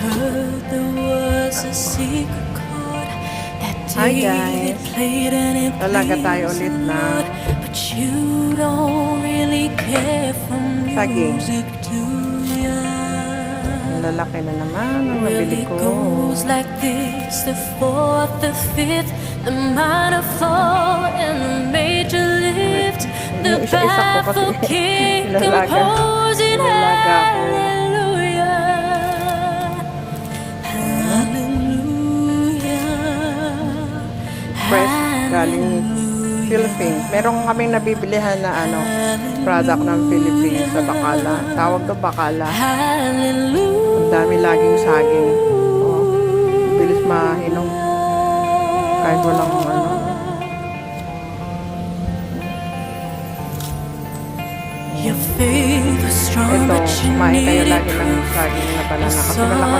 heard there was a secret chord that Hi, David guys. played and it Talaga tayo pleased ulit the na Lord. But you don't really care for saging. music, do ya? Ang lalaki na naman ang Well, nabili it ko. goes like this: the fourth, the fifth, the minor fall, and the major lift. The Isa-isa ko kasi baffled king nilalaga. composing Nilalaga ko. hallelujah, hallelujah, Fresh galing Philippines. Meron kaming nabibilihan na product ng Philippines sa Bacala. Tawag to Bacala. Ang dami laging saging. Bilis mahinom. Kahit walang Your faith was strong, Ito, but you kumain kayo needed lagi ng proof. saging na banana kasi Saw malakas